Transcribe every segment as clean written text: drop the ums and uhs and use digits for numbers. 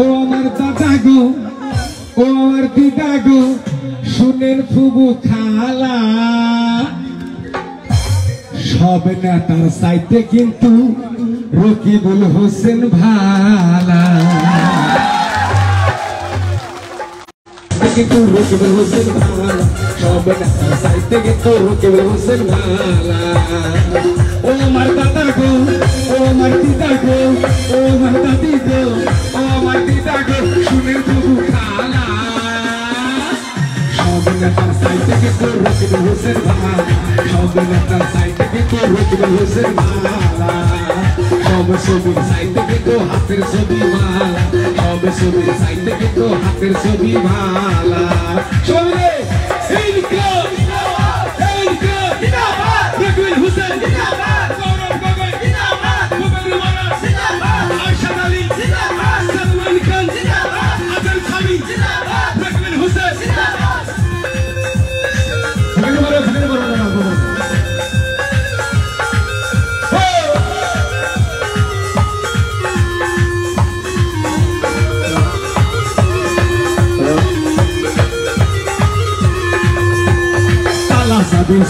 ও আমার দাদা গো, ও আমার দিদা গো, শুনেন ফুবু খালা, সব নেতার চাইতে কিন্তু রকিবুল হোসেন ভালা, কিন্তু রকিবুল হোসেন ভালা, সব নেতার চাইতে কিন্তু রকিবুল হোসেন ভালা। ও আমার দাদা গো, ও আমার দিদা গো, ও আমার দাদি গো, ও আমার দিদা গো, শুনে ফুবু খালা, সব নেতার চাইতে কিন্তু রকিবুল হোসেন ভালা, সব নেতার চাইতে কিন্তু রকিবুল হোসেন ভালা, সব ছবির চাইতে কিন্তু হাতের ছবি ভালা, সব ছবির চাইতে কিন্তু হাতের ছবি ভালা। সবাই ইনকলাব ইনকলাব জিন্দাবাদ, রকিবুল হোসেন জিন্দাবাদ, গৌরব গগৈ জিন্দাবাদ, মুবারক ওয়ারাস জিন্দাবাদ, আরশাদ আলী জিন্দাবাদ, সালমান খান জিন্দাবাদ, আজল খামি জিন্দাবাদ, রকিবুল হোসেন জিন্দাবাদ।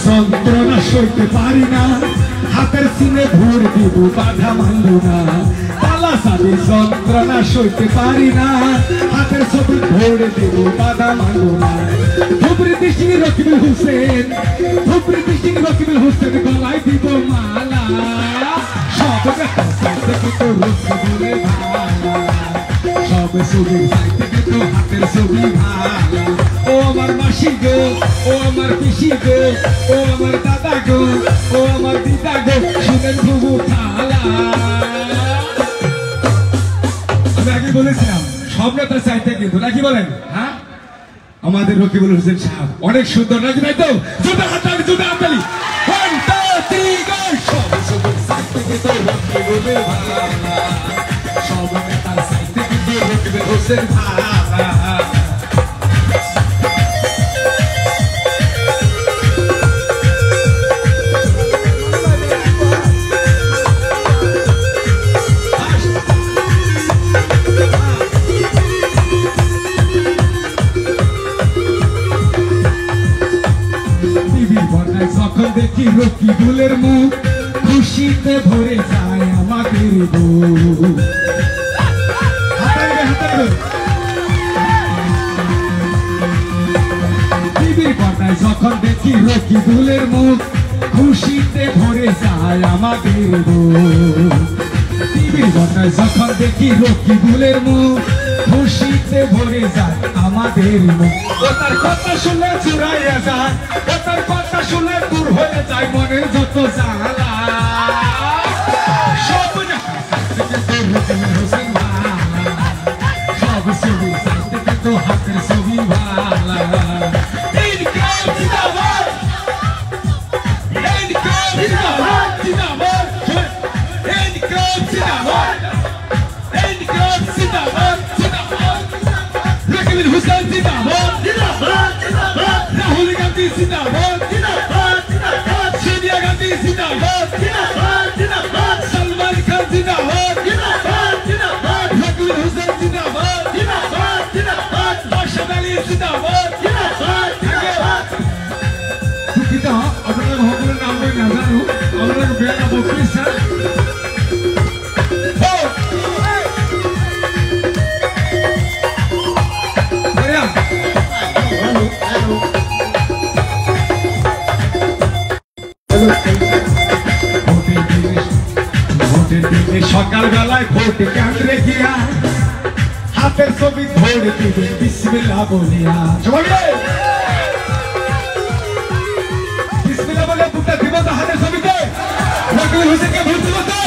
যন্ত্রণা সইতে পারি না, হাতের সিনে ভোর দিব বাধা মানল না, পালা সাদের যন্ত্রণা সইতে পারি না, হাতের ছবি ভোর দিব বাধা মানল না। ধুবরীতি সিং রকিবুল হোসেন, ধুবরীতি সিং রকিবুল হোসেন, গলায় দিব মালা, সব চাইতে কিন্তু রকিবুলের ভালা, সব ছবির চাইতে কিন্তু হাতের ছবি ভালা। ও আমার মাসি গো, ও আমার পিসি গো, ও আমার দাদা গো, ও আমার দিদা গো, শুনেন ফুবু খালা। আমি আগে বলেছিলাম সব নেতা চাইতে কিন্তু, নাকি বলেন? হ্যাঁ, আমাদের রকিবুল হোসেন সাহেব অনেক সুন্দর, নাকি তাই তো? জুতা হাতালি, জুতা হাতালি, 1 2 3 গো। সব ছবির চাইতে কিন্তু রকিবুলের ভালা, সব নেতার চাইতে কিন্তু রকিবুল হোসেন ভালা। যখন দেখি রকিবুলের মুখ, খুশিতে ভরে যায় আমাদের বুক। টিভির পর্দায় যখন দেখি রকিবুলের মুখ, খুশিতে ভরে যায় আমাদের বুক। টিভির পর্দায় যখন দেখি রকিবুলের মুখ, খুশিতে ভরে যায় আমাদের মুখ। ও তার কথা শুনে চুরাইয়া যায়, ও তার কথা শুনে দূর হয়ে যায় মনের যত জ্বালা, সব রকিবুল হোসেন ভালা, সব ছবি চাইতে কিন্তু হাতের ছবি ভালা। ইনকলাব জিন্দাবাদ, ইনকলাব জিন্দাবাদ, জিন্দাবাদ, ইনকলাব জিন্দাবাদ, ইনকলাব জিন্দাবাদ, জিন্দাবাদ, রকিবুল হোসেন জিন্দাবাদ, জিন্দাবাদ, জিন্দাবাদ, রাহুল গান্ধী জিন্দাবাদ, জিন্দাবাদ, জিন্দাবাদ, সোনিয়া গান্ধী জিন্দাবাদ, জিন্দাবাদ, জিন্দাবাদ, সালমান খান জিন্দাবাদ, জিন্দাবাদ, জিন্দাবাদ, রকিবুল হোসেন জিন্দাবাদ, জিন্দাবাদ, জিন্দাবাদ, আরশাদ আলী জিন্দাবাদ, জিন্দাবাদ, জিন্দাবাদ। দুঃখিত, আপনারা ভগবানের নাম বই না জানো, আমরা বেলা বকরি স্যার। সকাল বেলায় ভোট কেন্দ্রে গিয়া হাতের ছবি ধরে দিবে বিসমিল্লাহ বলিয়া, সবাই বিসমিল্লাহ বলে ভোটটা দিব তো হাতের ছবিতে, রকিবুল হোসেনকে ভোট দিব তো,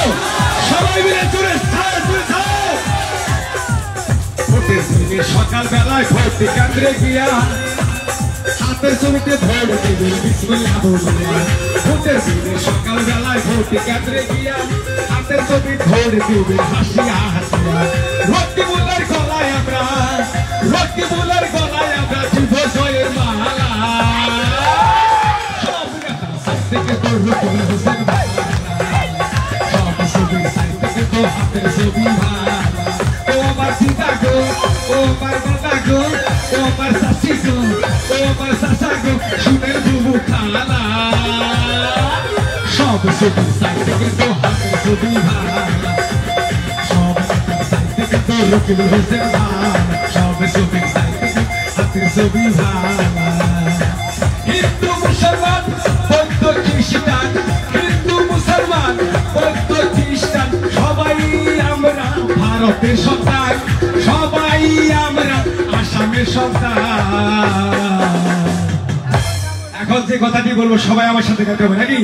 সবাই মিলে জোরে ভোটের দিনে সকাল বেলায় ভোট কেন্দ্রে গিয়া হাতের ছবিতে ধরে দিবে বিসমিল্লাহ বলিয়া, ভোটের দিনে সকাল বেলায় ভোট কেন্দ্রে গিয়া হাতের ছবি ধরে দিবে হাসিয়া হাসিয়া। রকিবুলের গলায় আমরা, রকিবুলের গলায় আমরা দিব জয়ের মালা, সব নেতার চাইতে কিন্তু রকিবুল হোসেন ভালা, সব ছবির চাইতে কিন্তু হাতের ছবি ভালা। দাদা গো ও আমার দাদা গো ও আমার শাশি গো ও আমার শাশা গো সুনের বুবু খালা সব ছবির সাইডে কিন্তু হাতের ছবি ভালা সব ছবির সাইডে কিন্তু রকিব হোসেন ভালা সব ছবির সাইডে হাতের ছবি ভালা হিন্দু মুসলমান বৌদ্ধ খ্রিস্টান হিন্দু মুসলমান বৌদ্ধ খ্রিস্টান সবাই আমরা ভারতের সন্তান সবাই আমরা আসামের সন্তান এখন যে কথাটি বলবো সবাই আমার সাথে গাইতে হবে নাকি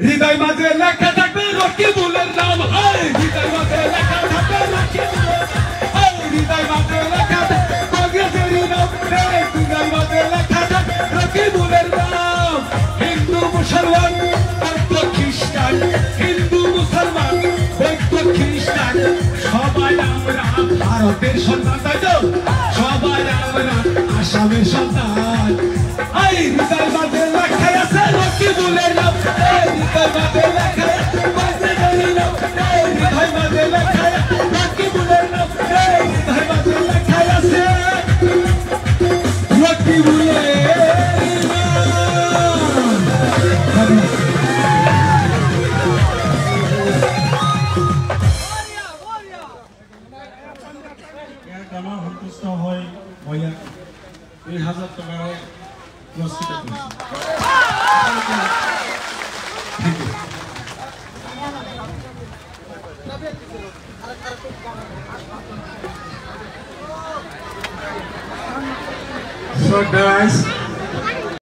হৃদয় মাঝে লেখা থাকবে রকিবুলের নাম হৃদয় মাঝে লেখা থাকবে রকিবুলের হৃদয় মাঝে লেখা থাকবে কংগ্রেসের নাম হৃদয় মাঝে লেখা থাকবে রকিবুলের নাম হিন্দু মুসলমান বৌদ্ধ খ্রিস্টান হিন্দু মুসলমান বৌদ্ধ খ্রিস্টান সবাই আমরা ভারতের সন্তান তাই তো সবাই আমরা আসামের সন্তান হৃদয় মাঝে লেখা আছে রকিবুলের নাম হৃদয় মাঝে লেখা হৃদয় মাঝে লেখা রকিবুলের নাম হৃদয় মাঝে লেখা আছে রকিবুলের আমার সন্তুষ্ট হয় মহিলা 2000 টাকা পুরস্কৃত করেছি So guys